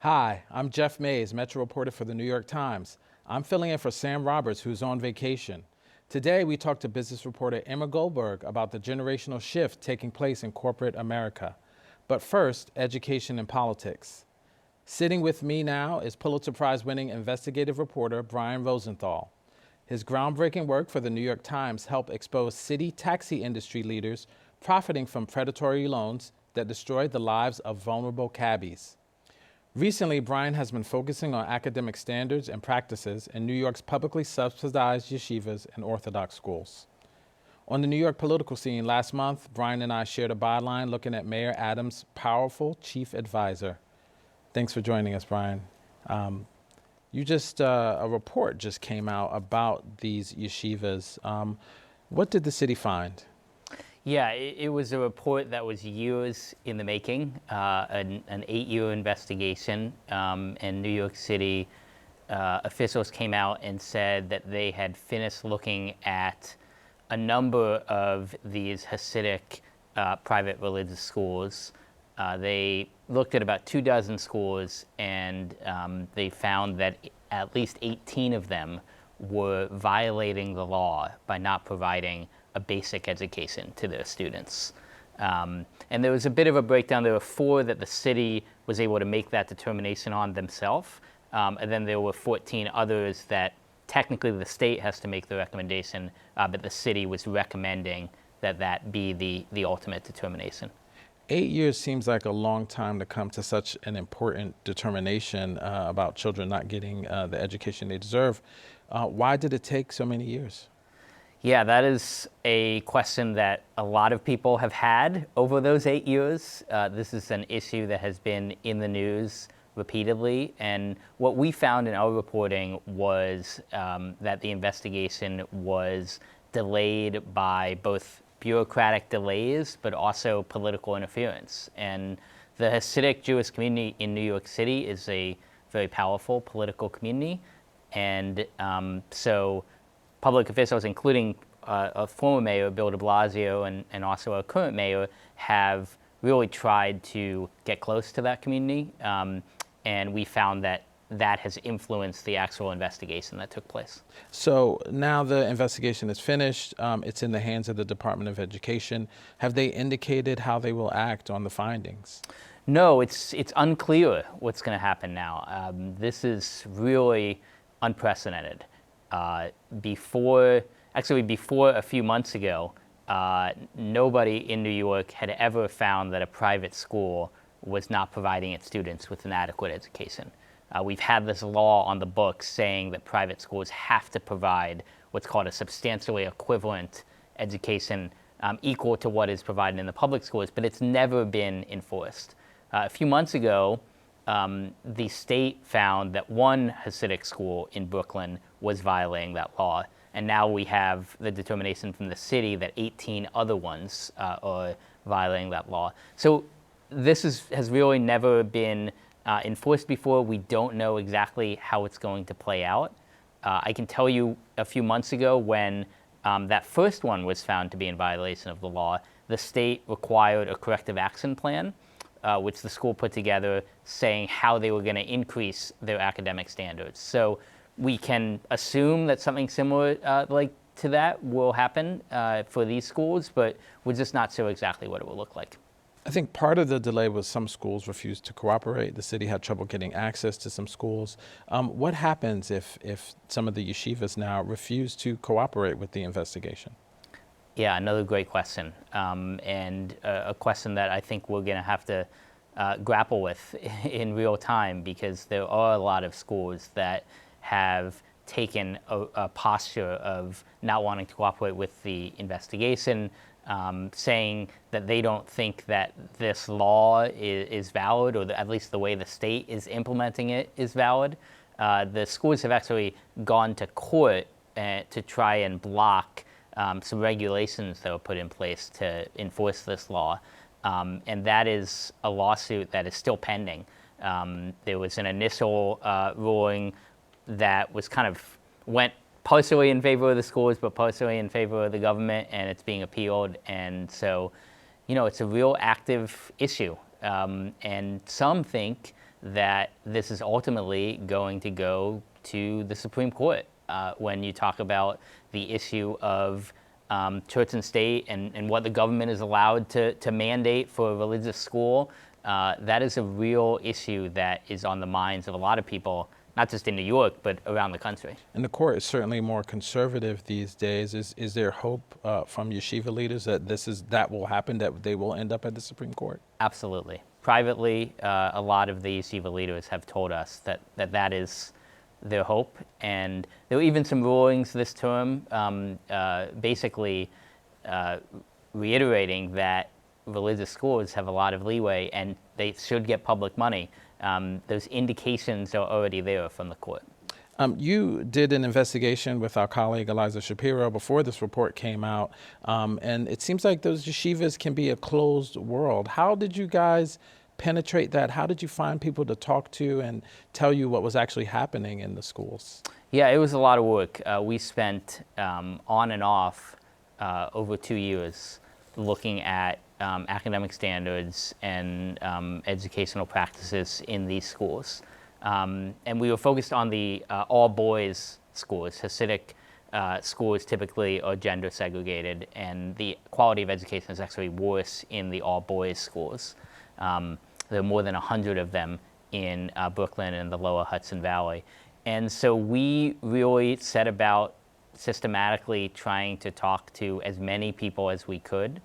Hi, I'm Jeff Mays, Metro reporter for the New York Times. I'm filling in for Sam Roberts, who's on vacation. Today, we talked to business reporter Emma Goldberg about the generational shift taking place in corporate America. But first, education and politics. Sitting with me now is Pulitzer Prize-winning investigative reporter Brian Rosenthal. His groundbreaking work for the New York Times helped expose city taxi industry leaders profiting from predatory loans that destroyed the lives of vulnerable cabbies. Recently, Brian has been focusing on academic standards and practices in New York's publicly subsidized yeshivas and Orthodox schools. On the New York political scene last month, Brian and I shared a byline looking at Mayor Adams' powerful chief advisor. Thanks for joining us, Brian. A report just came out about these yeshivas. What did the city find? Yeah, it was a report that was years in the making, an 8-year investigation, and New York City officials came out and said that they had finished looking at a number of these Hasidic private religious schools. They looked at about 24 schools, and they found that at least 18 of them were violating the law by not providing a basic education to their students. And there was a bit of a breakdown. There were 4 that the city was able to make that determination on themselves. And then there were 14 others that technically the state has to make the recommendation, but the city was recommending that that be the ultimate determination. 8 years seems like a long time to come to such an important determination about children not getting the education they deserve. Why did it take so many years? Yeah, that is a question that a lot of people have had over those 8 years. This is an issue that has been in the news repeatedly. And what we found in our reporting was that the investigation was delayed by both bureaucratic delays, but also political interference. And the Hasidic Jewish community in New York City is a very powerful political community. And so public officials, including a former mayor, Bill de Blasio, and also a current mayor, have really tried to get close to that community. And we found that that has influenced the actual investigation that took place. So now the investigation is finished. It's in the hands of the Department of Education. Have they indicated how they will act on the findings? No, it's unclear what's going to happen now. This is really unprecedented. Before a few months ago, nobody in New York had ever found that a private school was not providing its students with an adequate education. We've had this law on the books saying that private schools have to provide what's called a substantially equivalent education equal to what is provided in the public schools, but it's never been enforced. A few months ago, the state found that one Hasidic school in Brooklyn was violating that law, and now we have the determination from the city that 18 other ones are violating that law. So this has really never been enforced before. We don't know exactly how it's going to play out. I can tell you a few months ago when that first one was found to be in violation of the law, the state required a corrective action plan, which the school put together, saying how they were going to increase their academic standards. So we can assume that something similar like to that will happen for these schools, but we're just not sure exactly what it will look like. I think part of the delay was some schools refused to cooperate. The city had trouble getting access to some schools. What happens if some of the yeshivas now refuse to cooperate with the investigation? Yeah, another great question, and a question that I think we're going to have to grapple with in real time, because there are a lot of schools that have taken a posture of not wanting to cooperate with the investigation, saying that they don't think that this law is valid, or at least the way the state is implementing it is valid. The schools have actually gone to court to try and block some regulations that were put in place to enforce this law. And that is a lawsuit that is still pending. There was an initial ruling that was went partially in favor of the schools, but partially in favor of the government, and it's being appealed. And so, it's a real active issue. And some think that this is ultimately going to go to the Supreme Court when you talk about the issue of church and state and what the government is allowed to mandate for a religious school. That is a real issue that is on the minds of a lot of people, not just in New York, but around the country. And the court is certainly more conservative these days. Is there hope from yeshiva leaders that will happen, that they will end up at the Supreme Court? Absolutely. Privately, a lot of the yeshiva leaders have told us that is their hope. And there were even some rulings this term basically reiterating that religious schools have a lot of leeway and they should get public money. Those indications are already there from the court. You did an investigation with our colleague Eliza Shapiro before this report came out, and it seems like those yeshivas can be a closed world. How did you guys penetrate that? How did you find people to talk to and tell you what was actually happening in the schools? Yeah, it was a lot of work. We spent on and off over 2 years looking at academic standards and educational practices in these schools. And we were focused on the all-boys schools. Hasidic schools typically are gender segregated, and the quality of education is actually worse in the all-boys schools. There are more than 100 of them in Brooklyn and the lower Hudson Valley. And so we really set about systematically trying to talk to as many people as we could.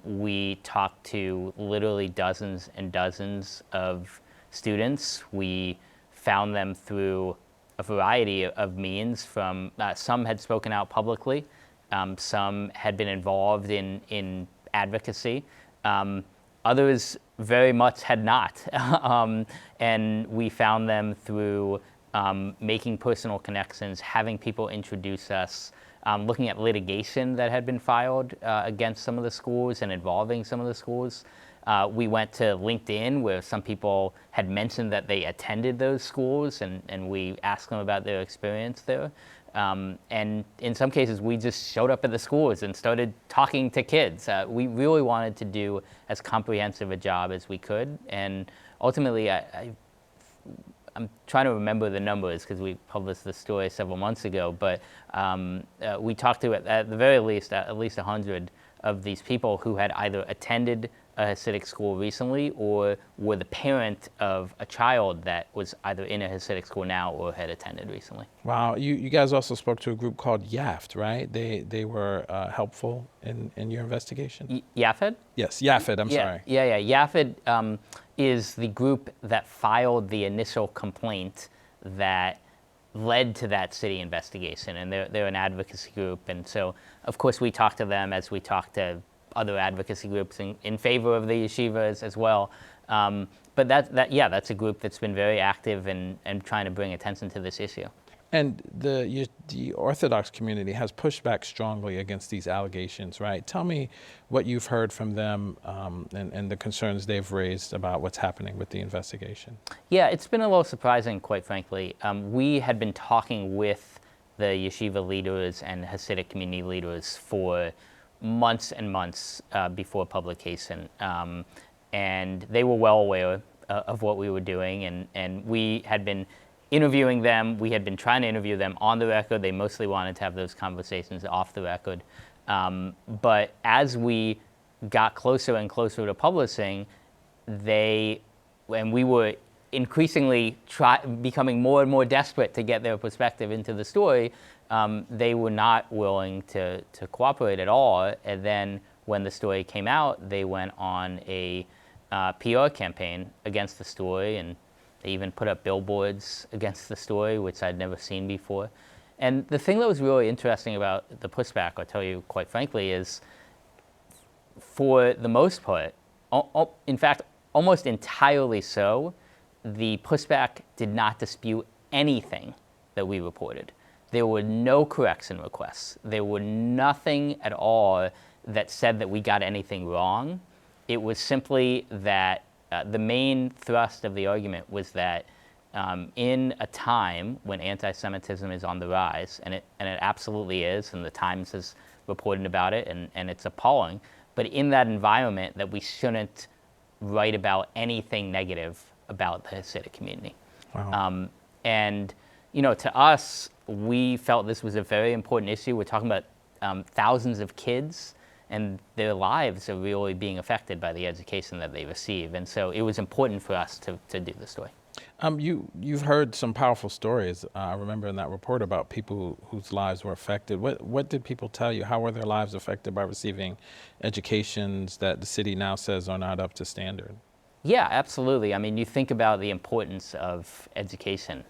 We talked to literally dozens and dozens of students. We found them through a variety of means. From some had spoken out publicly, some had been involved in advocacy, others very much had not. And we found them through making personal connections, having people introduce us, looking at litigation that had been filed against some of the schools and involving some of the schools. We went to LinkedIn, where some people had mentioned that they attended those schools, and we asked them about their experience there. And in some cases, we just showed up at the schools and started talking to kids. We really wanted to do as comprehensive a job as we could. And ultimately, I'm trying to remember the numbers because we published the story several months ago, but we talked to, at the very least, at least 100 of these people who had either attended a Hasidic school recently or were the parent of a child that was either in a Hasidic school now or had attended recently. Wow. You guys also spoke to a group called YAFT, right? They were helpful in your investigation? YAFT? Yes, YAFT, I'm sorry. Yeah. YAFT is the group that filed the initial complaint that led to that city investigation, and they're an advocacy group. And so, of course, we talked to them as we talked to other advocacy groups in favor of the yeshivas as well. But that's a group that's been very active and trying to bring attention to this issue. And the Orthodox community has pushed back strongly against these allegations, right? Tell me what you've heard from them and the concerns they've raised about what's happening with the investigation. Yeah, it's been a little surprising, quite frankly. We had been talking with the yeshiva leaders and Hasidic community leaders for months and months before publication. And they were well aware of what we were doing, and we had been interviewing them. We had been trying to interview them on the record. They mostly wanted to have those conversations off the record. But as we got closer and closer to publishing, and we were increasingly becoming more and more desperate to get their perspective into the story, they were not willing to cooperate at all. And then when the story came out, they went on a PR campaign against the story, and they even put up billboards against the story, which I'd never seen before. And the thing that was really interesting about the pushback, I'll tell you quite frankly, is for the most part, in fact, almost entirely so, the pushback did not dispute anything that we reported. There were no correction requests. There were nothing at all that said that we got anything wrong. It was simply that the main thrust of the argument was that in a time when anti-Semitism is on the rise, and it absolutely is, and the Times has reported about it, and it's appalling, but in that environment that we shouldn't write about anything negative about the Hasidic community. Wow. And, to us, we felt this was a very important issue. We're talking about thousands of kids, and their lives are really being affected by the education that they receive. And so it was important for us to do the story. You've heard some powerful stories. I remember in that report about people whose lives were affected. What did people tell you? How were their lives affected by receiving educations that the city now says are not up to standard? Yeah, absolutely. I mean, you think about the importance of education.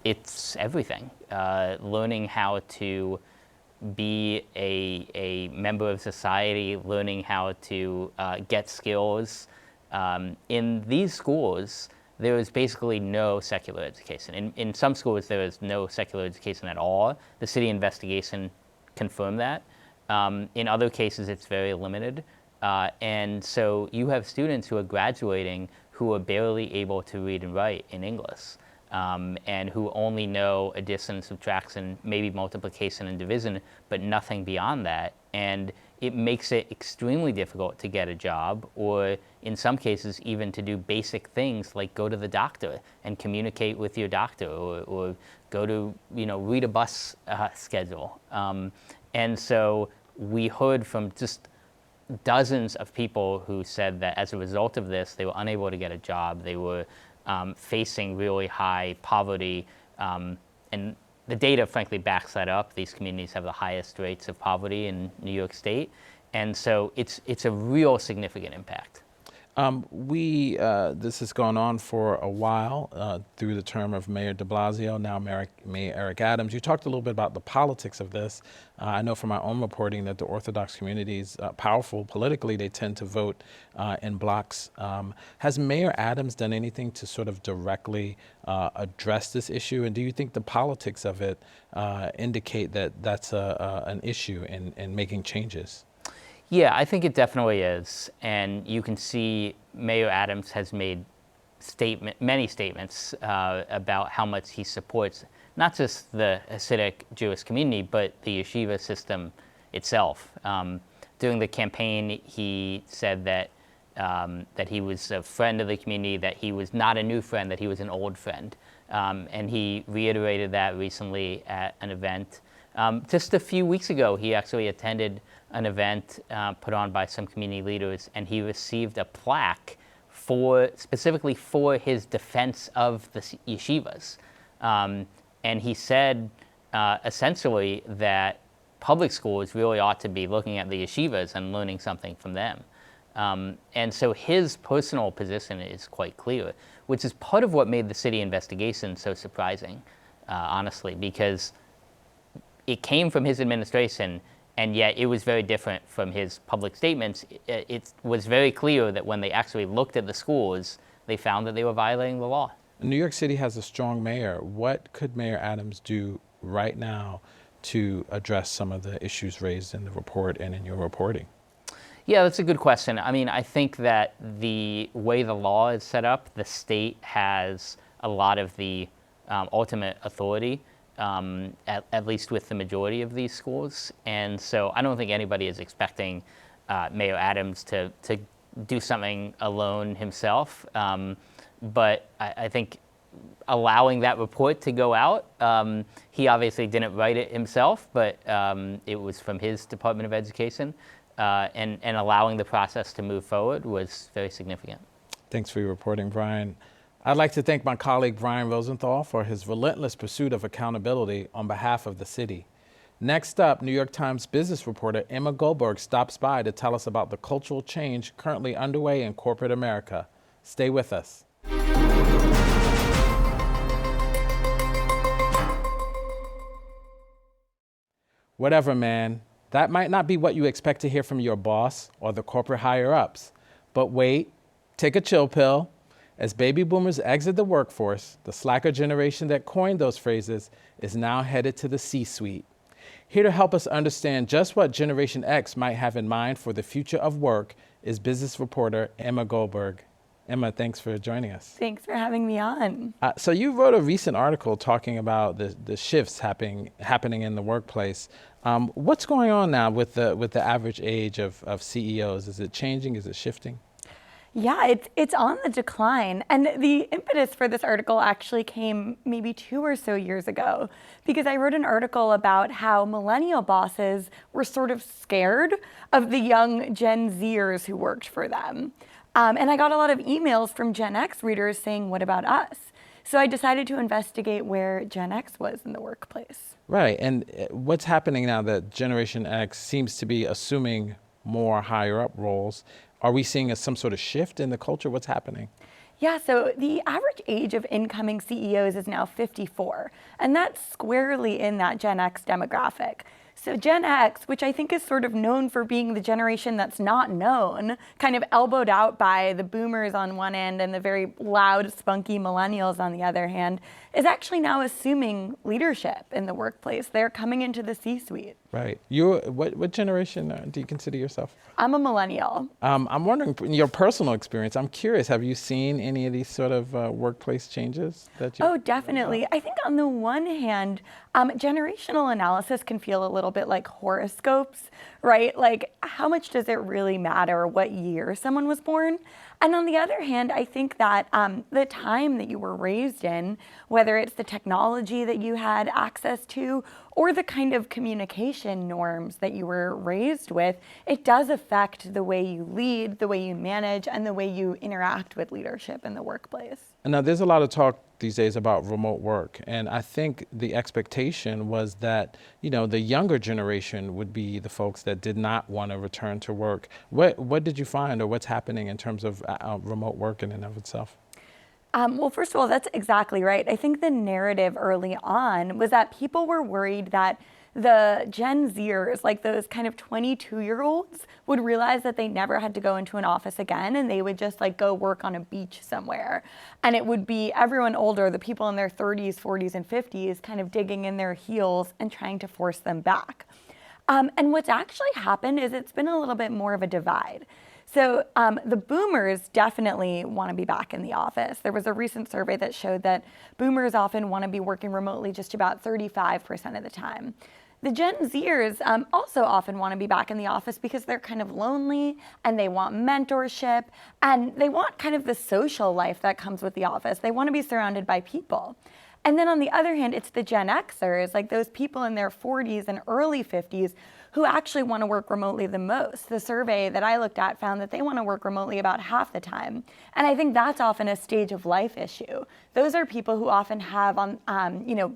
It's everything. Learning how to be a member of society, learning how to get skills. In these schools, there is basically no secular education. In some schools, there is no secular education at all. The city investigation confirmed that. In other cases, it's very limited. And so you have students who are graduating who are barely able to read and write in English, and who only know addition, subtraction, maybe multiplication and division, but nothing beyond that. And it makes it extremely difficult to get a job, or in some cases even to do basic things like go to the doctor and communicate with your doctor, or go to, read a bus schedule. And so we heard from just dozens of people who said that as a result of this, they were unable to get a job. They were facing really high poverty, and the data, frankly, backs that up. These communities have the highest rates of poverty in New York State, and so it's a real significant impact. This has gone on for a while through the term of Mayor de Blasio, now Mayor Eric Adams. You talked a little bit about the politics of this. I know from my own reporting that the Orthodox communities, powerful politically, they tend to vote in blocks. Has Mayor Adams done anything to sort of directly address this issue? And do you think the politics of it indicate that that's an issue in making changes? Yeah, I think it definitely is. And you can see Mayor Adams has made many statements about how much he supports not just the Hasidic Jewish community, but the yeshiva system itself. During the campaign, he said that he was a friend of the community, that he was not a new friend, that he was an old friend. And he reiterated that recently at an event. Just a few weeks ago, he actually attended an event put on by some community leaders, and he received a plaque specifically for his defense of the yeshivas. And he said essentially that public schools really ought to be looking at the yeshivas and learning something from them. And so his personal position is quite clear, which is part of what made the city investigation so surprising, honestly, because it came from his administration, and yet it was very different from his public statements. It was very clear that when they actually looked at the schools, they found that they were violating the law. New York City has a strong mayor. What could Mayor Adams do right now to address some of the issues raised in the report and in your reporting? Yeah, that's a good question. I mean, I think that the way the law is set up, the state has a lot of the ultimate authority, at least with the majority of these schools. And so I don't think anybody is expecting Mayor Adams to do something alone himself. But I think allowing that report to go out, he obviously didn't write it himself, but it was from his Department of Education. And allowing the process to move forward was very significant. Thanks for your reporting, Brian. I'd like to thank my colleague Brian Rosenthal for his relentless pursuit of accountability on behalf of the city. Next up, New York Times business reporter Emma Goldberg stops by to tell us about the cultural change currently underway in corporate America. Stay with us. Whatever, man. That might not be what you expect to hear from your boss or the corporate higher-ups. But wait, take a chill pill. As baby boomers exit the workforce, the slacker generation that coined those phrases is now headed to the C-suite. Here to help us understand just what Generation X might have in mind for the future of work is business reporter Emma Goldberg. Emma, thanks for joining us. Thanks for having me on. So you wrote a recent article talking about the shifts happening in the workplace. What's going on now with the average age of CEOs? Is it changing? Is it shifting? Yeah, it's on the decline. And the impetus for this article actually came maybe 2 or so years ago, because I wrote an article about how millennial bosses were sort of scared of the young Gen Zers who worked for them. And I got a lot of emails from Gen X readers saying, what about us? So I decided to investigate where Gen X was in the workplace. Right. And what's happening now that Generation X seems to be assuming more higher up roles? Are we seeing some sort of shift in the culture? What's happening? Yeah, so the average age of incoming CEOs is now 54, and that's squarely in that Gen X demographic. So Gen X, which I think is sort of known for being the generation that's not known, kind of elbowed out by the boomers on one end and the very loud, spunky millennials on the other hand, is actually now assuming leadership in the workplace. They're coming into the C-suite. Right. What generation do you consider yourself? I'm a millennial. I'm wondering, in your personal experience, I'm curious, have you seen any of these sort of workplace changes that you? Oh, definitely. I think on the one hand, generational analysis can feel a little bit like horoscopes, right? Like, how much does it really matter what year someone was born? And on the other hand, I think that the time that you were raised in, whether it's the technology that you had access to or the kind of communication norms that you were raised with, it does affect the way you lead, the way you manage, and the way you interact with leadership in the workplace. Now, there's a lot of talk these days about remote work, and I think the expectation was that, the younger generation would be the folks that did not want to return to work. What did you find, or what's happening in terms of remote work in and of itself? Well, first of all, that's exactly right. I think the narrative early on was that people were worried that the Gen Zers, like those kind of 22-year-olds, would realize that they never had to go into an office again and they would just like go work on a beach somewhere. And it would be everyone older, the people in their 30s, 40s, and 50s, kind of digging in their heels and trying to force them back. And what's actually happened is it's been a little bit more of a divide. So the boomers definitely want to be back in the office. There was a recent survey that showed that boomers often want to be working remotely just about 35% of the time. The Gen Zers also often want to be back in the office because they're kind of lonely and they want mentorship and they want kind of the social life that comes with the office. They want to be surrounded by people. And then on the other hand, it's the Gen Xers, like those people in their 40s and early 50s who actually want to work remotely the most. The survey that I looked at found that they want to work remotely about half the time. And I think that's often a stage of life issue. Those are people who often have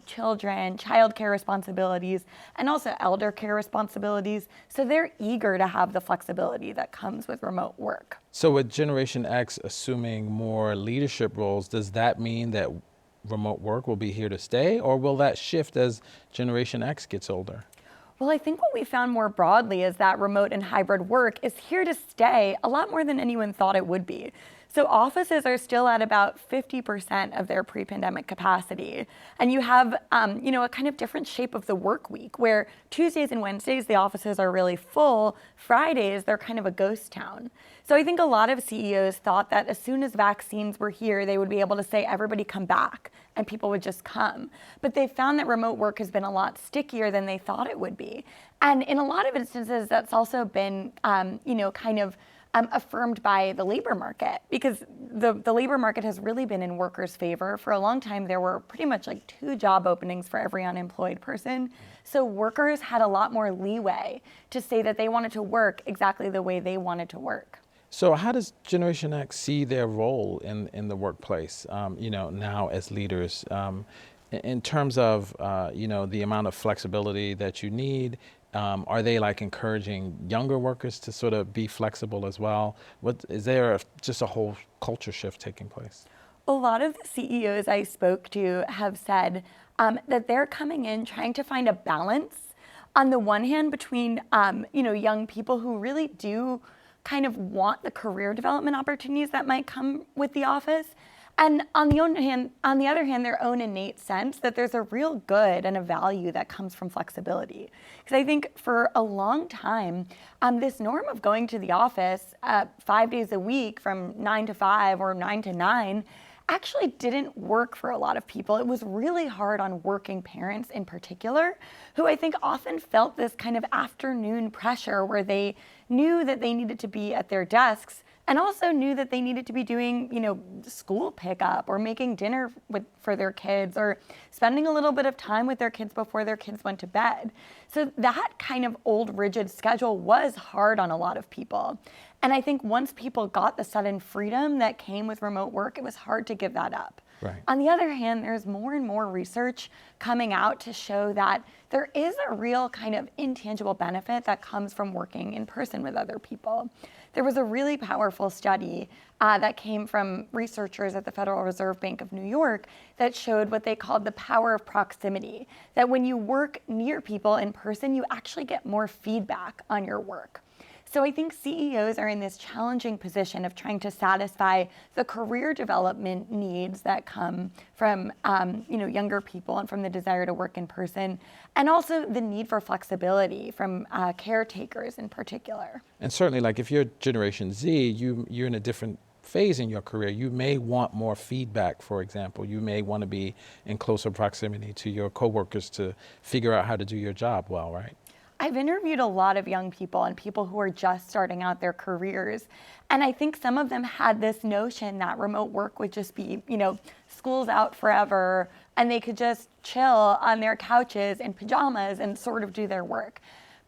children, childcare responsibilities, and also elder care responsibilities. So they're eager to have the flexibility that comes with remote work. So with Generation X assuming more leadership roles, does that mean that remote work will be here to stay, or will that shift as Generation X gets older? Well, I think what we found more broadly is that remote and hybrid work is here to stay a lot more than anyone thought it would be. So offices are still at about 50% of their pre-pandemic capacity. And you have, a kind of different shape of the work week where Tuesdays and Wednesdays, the offices are really full. Fridays, they're kind of a ghost town. So I think a lot of CEOs thought that as soon as vaccines were here, they would be able to say, everybody come back, and people would just come. But they found that remote work has been a lot stickier than they thought it would be. And in a lot of instances, that's also been, affirmed by the labor market, because the labor market has really been in workers' favor. For a long time, there were pretty much like 2 job openings for every unemployed person. So workers had a lot more leeway to say that they wanted to work exactly the way they wanted to work. So how does Generation X see their role in the workplace, now as leaders, in terms of, the amount of flexibility that you need? Are they like encouraging younger workers to sort of be flexible as well? Is there just a whole culture shift taking place? A lot of the CEOs I spoke to have said that they're coming in trying to find a balance on the one hand between, young people who really do kind of want the career development opportunities that might come with the office. And on the other hand, their own innate sense that there's a real good and a value that comes from flexibility. Because I think for a long time, this norm of going to the office 5 days a week from 9 to 5 or 9 to 9 actually didn't work for a lot of people. It was really hard on working parents in particular, who I think often felt this kind of afternoon pressure where they knew that they needed to be at their desks and also knew that they needed to be doing, school pickup or making dinner for their kids or spending a little bit of time with their kids before their kids went to bed. So that kind of old rigid schedule was hard on a lot of people. And I think once people got the sudden freedom that came with remote work, it was hard to give that up. Right. On the other hand, there's more and more research coming out to show that there is a real kind of intangible benefit that comes from working in person with other people. There was a really powerful study that came from researchers at the Federal Reserve Bank of New York that showed what they called the power of proximity, that when you work near people in person, you actually get more feedback on your work. So I think CEOs are in this challenging position of trying to satisfy the career development needs that come from younger people and from the desire to work in person, and also the need for flexibility from caretakers in particular. And certainly, like if you're Generation Z, you're in a different phase in your career. You may want more feedback, for example. You may want to be in closer proximity to your coworkers to figure out how to do your job well, right? I've interviewed a lot of young people and people who are just starting out their careers. And I think some of them had this notion that remote work would just be, school's out forever and they could just chill on their couches in pajamas and sort of do their work.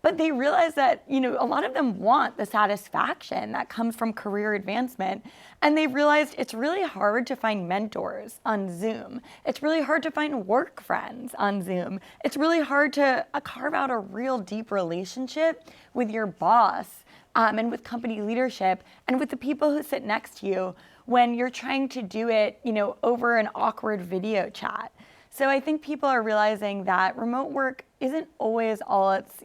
But they realize that, a lot of them want the satisfaction that comes from career advancement. And they realized it's really hard to find mentors on Zoom. It's really hard to find work friends on Zoom. It's really hard to carve out a real deep relationship with your boss and with company leadership and with the people who sit next to you when you're trying to do it, over an awkward video chat. So I think people are realizing that remote work isn't always all it's,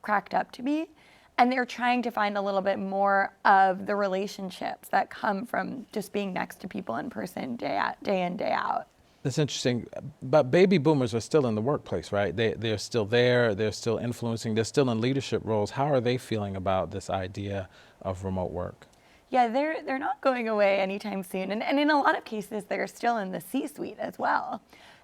cracked up to be. And they're trying to find a little bit more of the relationships that come from just being next to people in person day in, day out. That's interesting. But baby boomers are still in the workplace, right? They're still there. They're still influencing. They're still in leadership roles. How are they feeling about this idea of remote work? Yeah, they're not going away anytime soon. And in a lot of cases, they're still in the C-suite as well.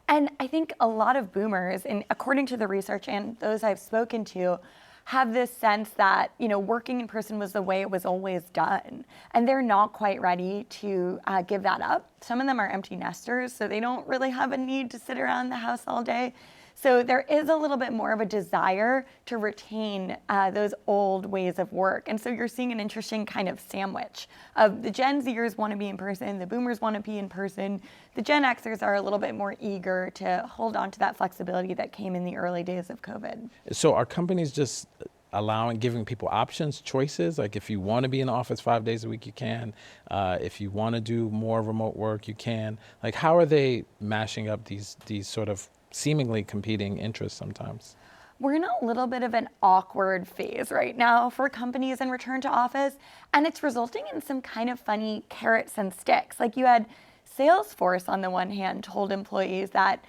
And I think a lot of boomers, and according to the research and those I've spoken to, have this sense that, working in person was the way it was always done. And they're not quite ready to give that up. Some of them are empty nesters, so they don't really have a need to sit around the house all day. So there is a little bit more of a desire to retain those old ways of work. And so you're seeing an interesting kind of sandwich of the Gen Zers want to be in person, the boomers want to be in person, the Gen Xers are a little bit more eager to hold on to that flexibility that came in the early days of COVID. So are companies just giving people options, choices? Like if you want to be in the office 5 days a week, you can. If you want to do more remote work, you can. Like how are they mashing up these sort of seemingly competing interests sometimes? We're in a little bit of an awkward phase right now for companies in return to office, and it's resulting in some kind of funny carrots and sticks. Like you had Salesforce on the one hand told employees that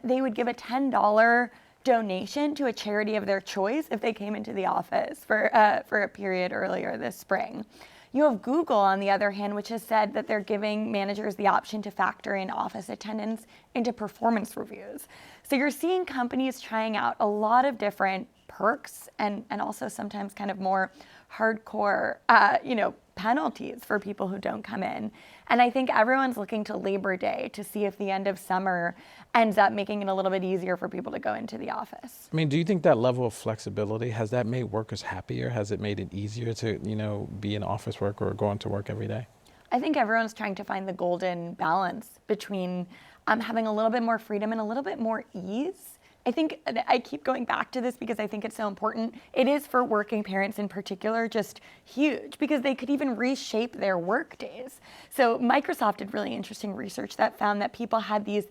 they would give a $10 donation to a charity of their choice if they came into the office for a period earlier this spring. You have Google, on the other hand, which has said that they're giving managers the option to factor in office attendance into performance reviews. So you're seeing companies trying out a lot of different perks and also sometimes kind of more hardcore, penalties for people who don't come in. And I think everyone's looking to Labor Day to see if the end of summer ends up making it a little bit easier for people to go into the office. I mean, do you think that level of flexibility, has that made workers happier? Has it made it easier to, be in office work or going to work every day? I think everyone's trying to find the golden balance between having a little bit more freedom and a little bit more ease. I think I keep going back to this because I think it's so important. It is for working parents in particular just huge because they could even reshape their work days. So Microsoft did really interesting research that found that people had these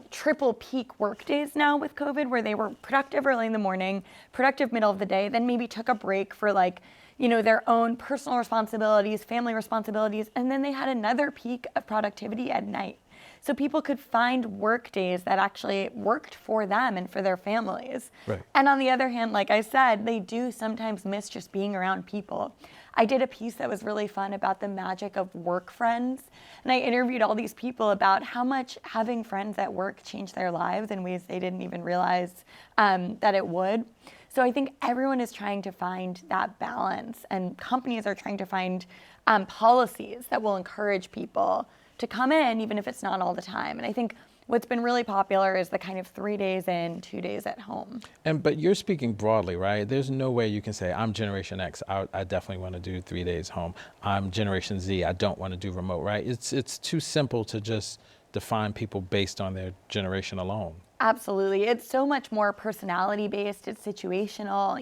triple peak work days now with COVID where they were productive early in the morning, productive middle of the day, then maybe took a break for their own personal responsibilities, family responsibilities, and then they had another peak of productivity at night. So people could find work days that actually worked for them and for their families. Right. And on the other hand, like I said, they do sometimes miss just being around people. I did a piece that was really fun about the magic of work friends. And I interviewed all these people about how much having friends at work changed their lives in ways they didn't even realize that it would. So I think everyone is trying to find that balance, and companies are trying to find policies that will encourage people to come in, even if it's not all the time. And I think what's been really popular is the kind of 3 days in, 2 days at home. But you're speaking broadly, right? There's no way you can say, I'm Generation X, I definitely want to do 3 days home. I'm Generation Z, I don't want to do remote, right? It's too simple to just define people based on their generation alone. Absolutely. It's so much more personality based. It's situational.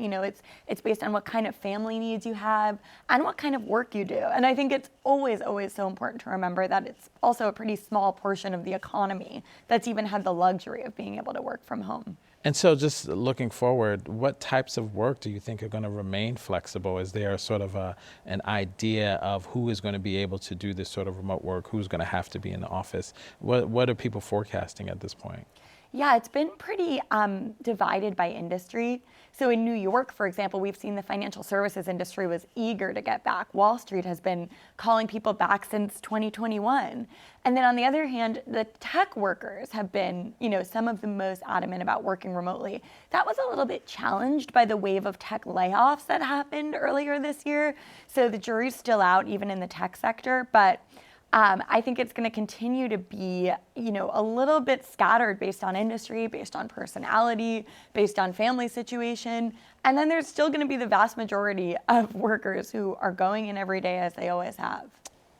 It's based on what kind of family needs you have and what kind of work you do. And I think it's always so important to remember that it's also a pretty small portion of the economy that's even had the luxury of being able to work from home. And so just looking forward, what types of work do you think are going to remain flexible? Is there sort of an idea of who is going to be able to do this sort of remote work, who's going to have to be in the office? What are people forecasting at this point? Yeah, it's been pretty divided by industry. So in New York, for example, we've seen the financial services industry was eager to get back. Wall Street has been calling people back since 2021. And then on the other hand, the tech workers have been, some of the most adamant about working remotely. That was a little bit challenged by the wave of tech layoffs that happened earlier this year. So the jury's still out, even in the tech sector. But I think it's going to continue to be, a little bit scattered based on industry, based on personality, based on family situation. And then there's still going to be the vast majority of workers who are going in every day as they always have.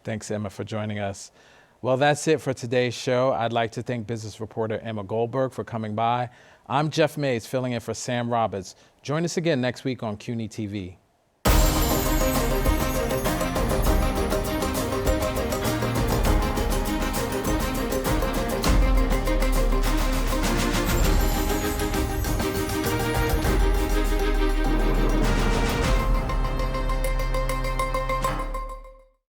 Thanks, Emma, for joining us. Well, that's it for today's show. I'd like to thank business reporter Emma Goldberg for coming by. I'm Jeff Mays, filling in for Sam Roberts. Join us again next week on CUNY TV.